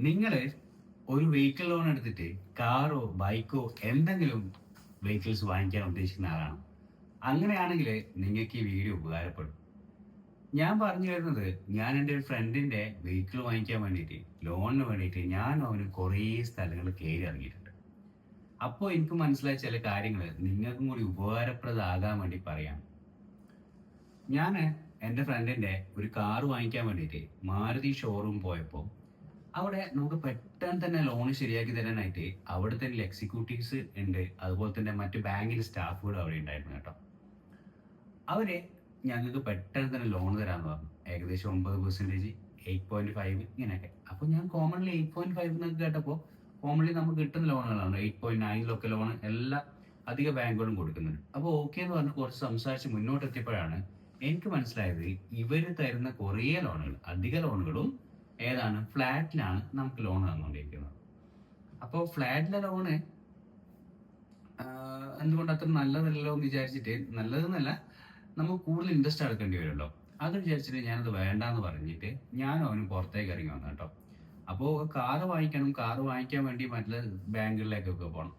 നിങ്ങൾ ഒരു vehicle loan എടുത്തിട്ട് കാറോ ബൈക്കോ എന്തെങ്കിലും വെഹിക്കിൾസ് വാങ്ങിക്കാൻ ഉദ്ദേശിക്കുന്ന ആളാണ്. അങ്ങനെയാണെങ്കിൽ നിങ്ങൾക്ക് ഈ വീഡിയോ ഉപകാരപ്പെടും. ഞാൻ പറഞ്ഞു വരുന്നത്, ഞാൻ എൻ്റെ ഒരു ഫ്രണ്ടിന്റെ വെഹിക്കിൾ വാങ്ങിക്കാൻ വേണ്ടിയിട്ട് ലോണിന് വേണ്ടിയിട്ട് ഞാൻ അവന് കുറേ സ്ഥലങ്ങൾ കയറി ഇറങ്ങിയിട്ടുണ്ട്. അപ്പോൾ എനിക്ക് മനസ്സിലായ ചില കാര്യങ്ങൾ നിങ്ങൾക്കും കൂടി ഉപകാരപ്രദമാകാൻ വേണ്ടി പറയാം. ഞാൻ എൻ്റെ ഫ്രണ്ടിന്റെ ഒരു കാർ വാങ്ങിക്കാൻ വേണ്ടിയിട്ട് മാരുതി ഷോറൂം പോയപ്പോൾ അവിടെ നമുക്ക് പെട്ടെന്ന് തന്നെ ലോൺ ശരിയാക്കി തരാനായിട്ട് അവിടെ തന്നെ എക്സിക്യൂട്ടീവ്സ് ഉണ്ട്. അതുപോലെ തന്നെ മറ്റു ബാങ്കിലെ സ്റ്റാഫുകളും അവിടെ ഉണ്ടായിരുന്നു കേട്ടോ. അവര് ഞങ്ങൾക്ക് പെട്ടെന്ന് തന്നെ ലോൺ തരാമെന്ന് പറഞ്ഞു. ഏകദേശം 9%, 8.5 ഇങ്ങനെയൊക്കെ. അപ്പോൾ ഞാൻ കോമൺലി 8.5 എന്നൊക്കെ കേട്ടപ്പോൾ കോമൺലി നമുക്ക് കിട്ടുന്ന ലോണുകളാണ് 8.9 ലോൺ എല്ലാ അധിക ബാങ്കുകളും കൊടുക്കുന്നുണ്ട്. അപ്പോൾ ഓക്കെ എന്ന് പറഞ്ഞ് കുറച്ച് സംസാരിച്ച് മുന്നോട്ട് എത്തിയപ്പോഴാണ് എനിക്ക് മനസ്സിലായത് ഇവർ തരുന്ന കുറേ ലോണുകൾ, അധിക ലോണുകളും ഏതാണ് ഫ്ലാറ്റിലാണ് നമുക്ക് ലോൺ തന്നുകൊണ്ടിരിക്കുന്നത്. അപ്പോൾ ഫ്ലാറ്റിലെ ലോണ് എന്തുകൊണ്ട് അത്ര നല്ലതല്ലോ എന്ന് വിചാരിച്ചിട്ട്, നല്ലതെന്നല്ല, നമുക്ക് കൂടുതൽ ഇൻട്രസ്റ്റ് അടക്കേണ്ടി വരുമല്ലോ, അത് വിചാരിച്ചിട്ട് ഞാനത് വേണ്ടാന്ന് പറഞ്ഞിട്ട് ഞാനും അവനും പുറത്തേക്ക് ഇറങ്ങി വന്നു കേട്ടോ. അപ്പോൾ കാറ് വാങ്ങിക്കണം, കാറ് വാങ്ങിക്കാൻ വേണ്ടി മറ്റുള്ള ബാങ്കുകളിലേക്കൊക്കെ പോകണം.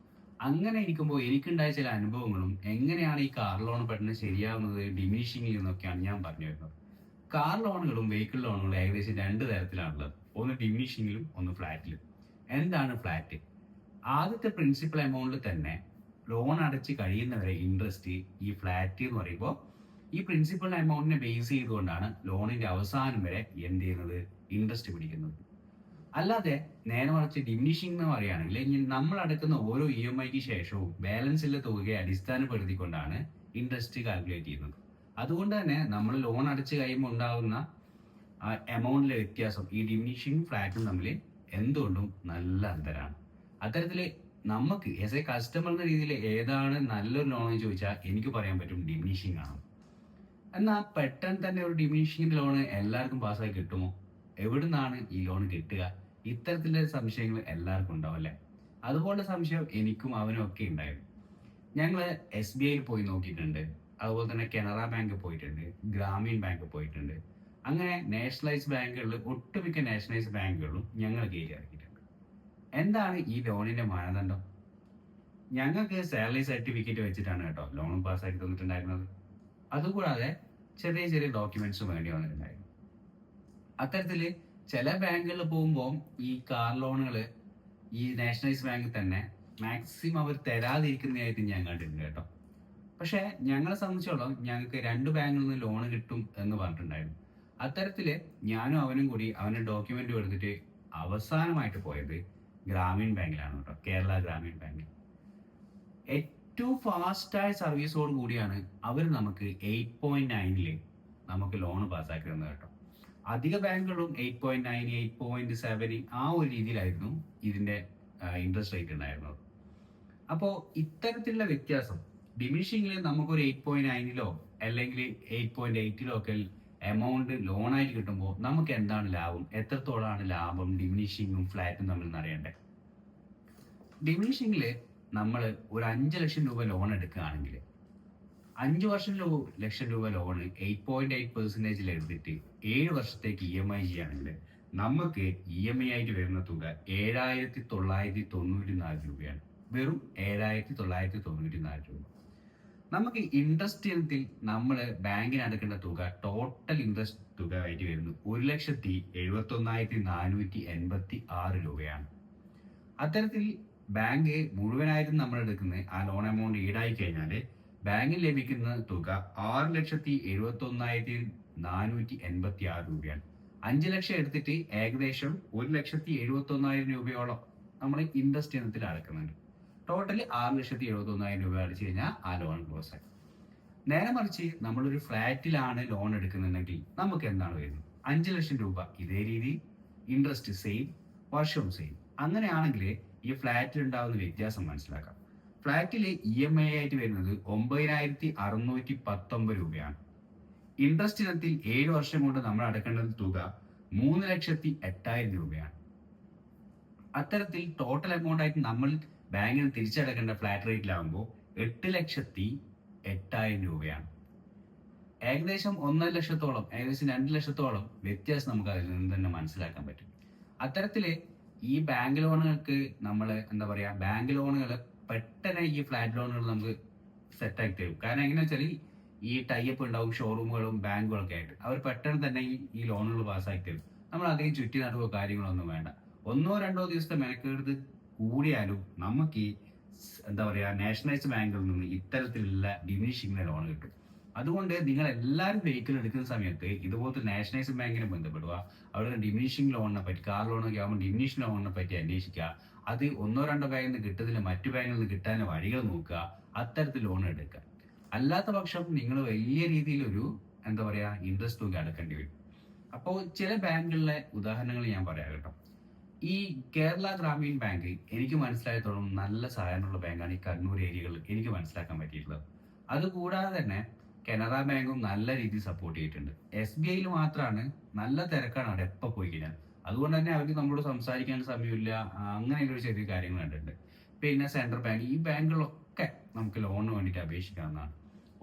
അങ്ങനെ ഇരിക്കുമ്പോൾ എനിക്കുണ്ടായ ചില അനുഭവങ്ങളും എങ്ങനെയാണ് ഈ കാർ ലോൺ പെട്ടെന്ന് ശരിയാവുന്നത്, ഡിമിനിഷിങ് എന്നൊക്കെയാണ് ഞാൻ പറഞ്ഞു വരുന്നത്. കാർ ലോണുകളും വെഹിക്കിൾ ലോണുകളും ഏകദേശം രണ്ട് തരത്തിലാണുള്ളത്. ഒന്ന് ഡിമിനിഷിങ്ങിലും ഒന്ന് ഫ്ലാറ്റിലും. എന്താണ് ഫ്ലാറ്റ്? ആദ്യത്തെ പ്രിൻസിപ്പൽ എമൗണ്ടിൽ തന്നെ ലോൺ അടച്ച് കഴിയുന്നവരെ ഇൻട്രസ്റ്റ് ഈ ഫ്ലാറ്റ് എന്ന് പറയുമ്പോൾ ഈ പ്രിൻസിപ്പൽ എമൗണ്ടിനെ ബേസ് ചെയ്തുകൊണ്ടാണ് ലോണിന്റെ അവസാനം വരെ എന്ത് ചെയ്യുന്നത്, ഇൻട്രസ്റ്റ് പിടിക്കുന്നത്. അല്ലാതെ നേരെ മറിച്ച് ഡിമിനിഷിംഗ് എന്ന് പറയുകയാണെങ്കിൽ ഇനി നമ്മൾ അടക്കുന്ന ഓരോ EMIക്ക് ശേഷവും ബാലൻസിലെ തുകയെ അടിസ്ഥാനപ്പെടുത്തിക്കൊണ്ടാണ് ഇൻട്രസ്റ്റ് കാൽക്കുലേറ്റ് ചെയ്യുന്നത്. അതുകൊണ്ട് തന്നെ നമ്മൾ ലോൺ അടച്ച് കഴിയുമ്പോൾ ഉണ്ടാകുന്ന എമൗണ്ടിലെ വ്യത്യാസം ഈ ഡിമിനിഷിംഗ് ഫ്ലാറ്റും തമ്മിൽ എന്തുകൊണ്ടും നല്ല അന്തരമാണ്. അത്തരത്തിൽ നമുക്ക് ആസ് എ കസ്റ്റമർ എന്ന രീതിയിൽ ഏതാണ് നല്ലൊരു ലോൺ എന്ന് ചോദിച്ചാൽ എനിക്ക് പറയാൻ പറ്റും ഡിമിനിഷിംഗ് ആണ്. എന്നാൽ പെട്ടെന്ന് തന്നെ ഒരു ഡിമിനിഷിംഗ് ലോണ് എല്ലാവർക്കും പാസ്സായി കിട്ടുമോ? എവിടുന്നാണ് ഈ ലോൺ കിട്ടുക? ഇത്തരത്തിലുള്ള സംശയങ്ങൾ എല്ലാവർക്കും ഉണ്ടാവും അല്ലേ? അതുപോലെ സംശയം എനിക്കും അവനും ഒക്കെ ഉണ്ടായിരുന്നു. ഞങ്ങൾ SBIയിൽ പോയി നോക്കിയിട്ടുണ്ട്, അതുപോലെ തന്നെ കനറ ബാങ്ക് പോയിട്ടുണ്ട്, ഗ്രാമീൺ ബാങ്ക് പോയിട്ടുണ്ട്. അങ്ങനെ നാഷണലൈസ്ഡ് ബാങ്കുകളിൽ ഒട്ടുമിക്ക നാഷണലൈസ്ഡ് ബാങ്കുകളിലും ഞങ്ങൾ കയറി ഇറക്കിയിട്ടുണ്ട്. എന്താണ് ഈ ലോണിന്റെ മാനദണ്ഡം? ഞങ്ങൾക്ക് സാലറി സർട്ടിഫിക്കറ്റ് വെച്ചിട്ടാണ് കേട്ടോ ലോൺ പാസ്സാക്കി തന്നിട്ടുണ്ടായിരുന്നത്. അതുകൂടാതെ ചെറിയ ചെറിയ ഡോക്യുമെന്റ്സും വേണ്ടി വന്നിട്ടുണ്ടായിരുന്നു. അത്തരത്തിൽ ചില ബാങ്കുകളിൽ പോകുമ്പോൾ ഈ കാർ ലോണുകൾ ഈ നാഷണലൈസ്ഡ് ബാങ്കിൽ തന്നെ മാക്സിമം അവർ തരാതിരിക്കുന്നതായിട്ട് ഞാൻ കണ്ടിട്ടുണ്ട് കേട്ടോ. പക്ഷെ ഞങ്ങളെ സംബന്ധിച്ചോളം ഞങ്ങൾക്ക് രണ്ട് ബാങ്കിൽ നിന്ന് ലോൺ കിട്ടും എന്ന് പറഞ്ഞിട്ടുണ്ടായിരുന്നു. അത്തരത്തില് ഞാനും അവനും കൂടി അവന്റെ ഡോക്യുമെന്റ് എടുത്തിട്ട് അവസാനമായിട്ട് പോയത് ഗ്രാമീൺ ബാങ്കിലാണ് കേട്ടോ, കേരള ഗ്രാമീൺ ബാങ്കിൽ. ഏറ്റവും ഫാസ്റ്റായ സർവീസോട് കൂടിയാണ് അവർ നമുക്ക് 8.9 നമുക്ക് ലോൺ പാസ്സാക്കി തന്നത് കേട്ടോ. അധിക ബാങ്കുകളും 8.9, 8.7 ആ ഒരു രീതിയിലായിരുന്നു ഇതിന്റെ ഇൻട്രസ്റ്റ് റേറ്റ് ഉണ്ടായിരുന്നത്. അപ്പോൾ ഇത്തരത്തിലുള്ള വ്യത്യാസം ഡിമിനിഷിംഗിൽ നമുക്കൊരു 8.9 അല്ലെങ്കിൽ 8.8 ഒക്കെ എമൗണ്ട് ലോണായിട്ട് കിട്ടുമ്പോൾ നമുക്ക് എന്താണ് ലാഭം, എത്രത്തോളമാണ് ലാഭം ഡിമിനിഷിങ്ങും ഫ്ലാറ്റും തമ്മിൽ അറിയണ്ടേ? ഡിമിനിഷിംഗിൽ നമ്മൾ ഒരു 5 ലക്ഷം രൂപ ലോൺ എടുക്കുകയാണെങ്കിൽ 5 ലക്ഷം രൂപ ലോണ് 8.8% എടുത്തിട്ട് 7 വർഷത്തേക്ക് EMI ചെയ്യുകയാണെങ്കിൽ നമുക്ക് EMI ആയിട്ട് വരുന്ന തുക 7,994 രൂപയാണ്. വെറും 7,994 രൂപ. നമുക്ക് ഇൻട്രസ്റ്റ് ഇനത്തിൽ നമ്മൾ ബാങ്കിന് അടക്കേണ്ട തുക, ടോട്ടൽ ഇൻട്രസ്റ്റ് തുക ആയിട്ട് വരുന്നത് 1,71,486 രൂപയാണ്. അത്തരത്തിൽ ബാങ്ക് മുഴുവനായിട്ടും നമ്മൾ എടുക്കുന്ന ആ ലോൺ എമൗണ്ട് ഈടായി കഴിഞ്ഞാൽ ബാങ്കിൽ ലഭിക്കുന്ന തുക 6,71,486 രൂപയാണ്. 5 ലക്ഷം എടുത്തിട്ട് ഏകദേശം 1,71,000 രൂപയോളം നമ്മൾ ഇൻട്രസ്റ്റ് ഇനത്തിൽ അടക്കുന്നുണ്ട്. ടോട്ടലി 6,71,000 രൂപ അടിച്ചു കഴിഞ്ഞാൽ ആ ലോൺ ക്ലോസ് ആയി. നേരെ മറിച്ച് നമ്മളൊരു ഫ്ലാറ്റിലാണ് ലോൺ എടുക്കുന്നുണ്ടെങ്കിൽ നമുക്ക് എന്താണ് വരുന്നത്? 5 ലക്ഷം രൂപ ഇതേ രീതി, ഇൻട്രസ്റ്റ് സെയിം, വർഷവും സെയിം. അങ്ങനെയാണെങ്കിൽ ഈ ഫ്ലാറ്റിൽ ഉണ്ടാകുന്ന വ്യത്യാസം മനസ്സിലാക്കാം. ഫ്ലാറ്റിൽ EMI ആയിട്ട് വരുന്നത് 9,619 രൂപയാണ്. ഇൻട്രസ്റ്റ് ഇനത്തിൽ 7 വർഷം കൊണ്ട് നമ്മൾ അടക്കേണ്ട തുക 3,08,000 രൂപയാണ്. അത്തരത്തിൽ ടോട്ടൽ എമൗണ്ട് ആയിട്ട് നമ്മൾ ബാങ്കിന് തിരിച്ചടക്കേണ്ട ഫ്ലാറ്റ് റേറ്റിലാകുമ്പോൾ 8,08,000 രൂപയാണ്. ഏകദേശം 1.5 ലക്ഷത്തോളം, ഏകദേശം 2 ലക്ഷത്തോളം വ്യത്യാസം നമുക്ക് അതിൽ നിന്ന് തന്നെ മനസ്സിലാക്കാൻ പറ്റും. അത്തരത്തില് ഈ ബാങ്ക് ലോണുകൾക്ക് നമ്മൾ എന്താ പറയാ, ബാങ്ക് ലോണുകൾ പെട്ടെന്ന് ഈ ഫ്ലാറ്റ് ലോണുകൾ നമുക്ക് സെറ്റ് ആക്കി തരും. കാരണം എങ്ങനെയാ വെച്ചാൽ ഈ ടൈപ്പ് ഉണ്ടാവും ഷോറൂമുകളും ബാങ്കുകളൊക്കെ ആയിട്ട്, അവർ പെട്ടെന്ന് തന്നെ ഈ ലോണുകൾ പാസ്സാക്കി തരും. നമ്മൾ അധികം ചുറ്റി നടുവോ കാര്യങ്ങളൊന്നും വേണ്ട. 1-2 ദിവസത്തെ മെനക്കെടുത്ത് കൂടിയാലും നമുക്ക് ഈ എന്താ പറയാ നാഷണലൈസ്ഡ് ബാങ്കിൽ നിന്ന് ഇത്തരത്തിലുള്ള ഡിമിനിഷിംഗ് ലോൺ കിട്ടും. അതുകൊണ്ട് നിങ്ങൾ എല്ലാവരും വെഹിക്കിൾ എടുക്കുന്ന സമയത്ത് ഇതുപോലത്തെ നാഷണലൈസ്ഡ് ബാങ്കിനെ ബന്ധപ്പെടുക. അവരുടെ ഡിമിനിഷിംഗ് ലോണിനെ പറ്റി, കാർ ലോണൊക്കെ ആകുമ്പോൾ ഡിമിനിഷിംഗ് ലോണിനെ പറ്റി അന്വേഷിക്കുക. അത് 1-2 ബാങ്കിൽ നിന്ന് കിട്ടുന്നില്ല, മറ്റു ബാങ്കിൽ നിന്ന് കിട്ടാൻ വഴികൾ നോക്കുക, അത്തരത്തിൽ ലോൺ എടുക്കുക. അല്ലാത്ത പക്ഷം നിങ്ങൾ വലിയ രീതിയിലൊരു എന്താ പറയാ ഇൻട്രസ്റ്റ് തുക അടക്കേണ്ടി വരും. അപ്പോൾ ചില ബാങ്കുകളിലെ ഉദാഹരണങ്ങൾ ഞാൻ പറയാം കേട്ടോ. ഈ കേരള ഗ്രാമീൺ ബാങ്ക് എനിക്ക് മനസ്സിലായത്തോളം നല്ല സഹായമുള്ള ബാങ്കാണ് ഈ കണ്ണൂർ ഏരിയകളിൽ എനിക്ക് മനസ്സിലാക്കാൻ പറ്റിയിട്ടുള്ളത്. അതുകൂടാതെ തന്നെ കനറ ബാങ്കും നല്ല രീതിയിൽ സപ്പോർട്ട് ചെയ്തിട്ടുണ്ട്. SBIയിൽ മാത്രമാണ് നല്ല തിരക്കാണ് അവിടെ എപ്പോൾ പോയി കഴിഞ്ഞാൽ. അതുകൊണ്ട് തന്നെ അവർക്ക് നമ്മളോട് സംസാരിക്കാൻ സമയമില്ല, അങ്ങനെയുള്ള ചെറിയ കാര്യങ്ങൾ കണ്ടിട്ടുണ്ട്. പിന്നെ സെൻട്രൽ ബാങ്ക്, ഈ ബാങ്കുകളൊക്കെ നമുക്ക് ലോണിന് വേണ്ടിയിട്ട് അപേക്ഷിക്കാവുന്നതാണ്.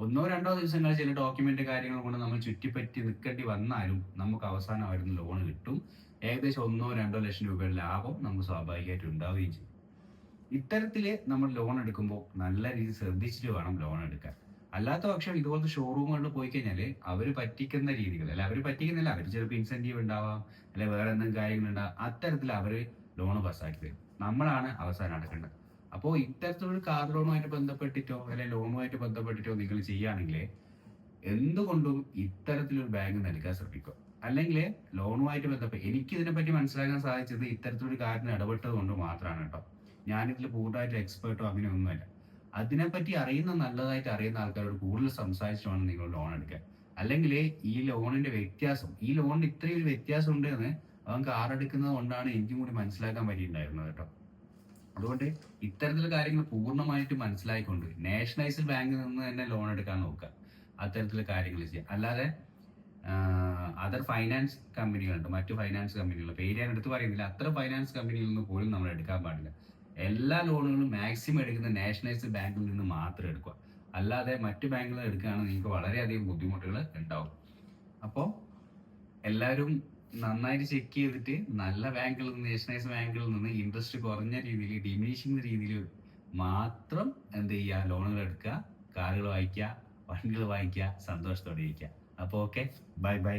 1-2 ദിവസങ്ങൾ ചില ഡോക്യുമെന്റ് കാര്യങ്ങൾ കൊണ്ട് നമ്മൾ ചുറ്റിപ്പറ്റി നിൽക്കേണ്ടി വന്നാലും നമുക്ക് അവസാനം അവരുന്ന് ലോൺ കിട്ടും. ഏകദേശം 1-2 ലക്ഷം രൂപയുടെ ലാഭം നമുക്ക് സ്വാഭാവികമായിട്ട് ഉണ്ടാവുകയും ചെയ്യും. ഇത്തരത്തില് നമ്മൾ ലോൺ എടുക്കുമ്പോൾ നല്ല രീതിയിൽ ശ്രദ്ധിച്ചിട്ട് വേണം ലോൺ എടുക്കാൻ. അല്ലാത്ത പക്ഷം ഇതുപോലത്തെ ഷോറൂമുകളിൽ പോയി കഴിഞ്ഞാൽ അവർ പറ്റിക്കുന്ന രീതികൾ, അല്ല അവർ പറ്റിക്കുന്നില്ല, അവർ ചിലപ്പോൾ ഇൻസെന്റീവ് ഉണ്ടാവാം, അല്ലെ വേറെ എന്തെങ്കിലും കാര്യങ്ങളുണ്ടാവാം, അത്തരത്തിൽ അവർ ലോൺ പാസ്സാക്കി തരും. നമ്മളാണ് അവസാനം അടക്കേണ്ടത്. അപ്പോൾ ഇത്തരത്തിലൊരു കാർ ലോണുമായിട്ട് ബന്ധപ്പെട്ടിട്ടോ അല്ലെങ്കിൽ ലോണുമായിട്ട് ബന്ധപ്പെട്ടിട്ടോ നിങ്ങൾ ചെയ്യുകയാണെങ്കിൽ എന്തുകൊണ്ടും ഇത്തരത്തിലൊരു ബാങ്ക് നൽകാൻ ശ്രമിക്കുക. അല്ലെങ്കിൽ ലോണുമായിട്ട് ബന്ധപ്പെട്ട് എനിക്ക് ഇതിനെപ്പറ്റി മനസ്സിലാക്കാൻ സാധിച്ചത് ഇത്തരത്തിലൊരു കാര്യത്തിന് ഇടപെട്ടത് കൊണ്ട് മാത്രമാണ് കേട്ടോ. ഞാനിതിൽ പൂർണ്ണമായിട്ട് എക്സ്പേർട്ടോ അങ്ങനെ ഒന്നുമല്ല. അതിനെപ്പറ്റി നല്ലതായിട്ട് അറിയുന്ന ആൾക്കാരോട് കൂടുതൽ സംസാരിച്ചിട്ട് വേണം നിങ്ങൾ ലോൺ എടുക്കാൻ. അല്ലെങ്കിൽ ഈ ലോണിന്റെ വ്യത്യാസം, ഈ ലോണിന് ഇത്രയും ഒരു വ്യത്യാസം ഉണ്ട് എന്ന് അവൻ കാർ എടുക്കുന്നത് കൊണ്ടാണ് എനിക്കും കൂടി മനസ്സിലാക്കാൻ പറ്റിയിട്ടുണ്ടായിരുന്നത് കേട്ടോ. അതുകൊണ്ട് ഇത്തരത്തിലുള്ള കാര്യങ്ങൾ പൂർണ്ണമായിട്ട് മനസ്സിലായിക്കൊണ്ട് നാഷണലൈസ്ഡ് ബാങ്കിൽ നിന്ന് തന്നെ ലോൺ എടുക്കാൻ നോക്കുക. അത്തരത്തിലുള്ള കാര്യങ്ങൾ ചെയ്യാം. അല്ലാതെ അതർ ഫൈനാൻസ് കമ്പനികളുണ്ട്, മറ്റു ഫൈനാൻസ് കമ്പനികൾ, പേര് ഞാൻ എടുത്ത് പറയുന്നില്ല, അത്ര ഫൈനാൻസ് കമ്പനിയിൽ നിന്ന് പോലും നമ്മൾ എടുക്കാൻ പാടില്ല. എല്ലാ ലോണുകളും മാക്സിമം എടുക്കുന്ന നാഷണലൈസ്ഡ് ബാങ്കിൽ നിന്ന് മാത്രം എടുക്കുക. അല്ലാതെ മറ്റു ബാങ്കുകൾ എടുക്കുകയാണെങ്കിൽ നിങ്ങൾക്ക് വളരെയധികം ബുദ്ധിമുട്ടുകൾ ഉണ്ടാവും. അപ്പോൾ എല്ലാവരും നന്നായിട്ട് ചെക്ക് ചെയ്തിട്ട് നല്ല ബാങ്കുകളിൽ നിന്ന്, നാഷണലൈസ്ഡ് ബാങ്കുകളിൽ നിന്ന് ഇൻട്രസ്റ്റ് കുറഞ്ഞ രീതിയിൽ, ഡിമിനിഷിംഗ് രീതിയിൽ മാത്രം എന്ത് ചെയ്യുക, ലോണുകൾ എടുക്കുക, കാറുകൾ വാങ്ങിക്കുക, വണ്ടികൾ വാങ്ങിക്കുക, സന്തോഷത്തോടെ ഇരിക്കുക. അപ്പോൾ ഓക്കെ, ബൈ ബൈ.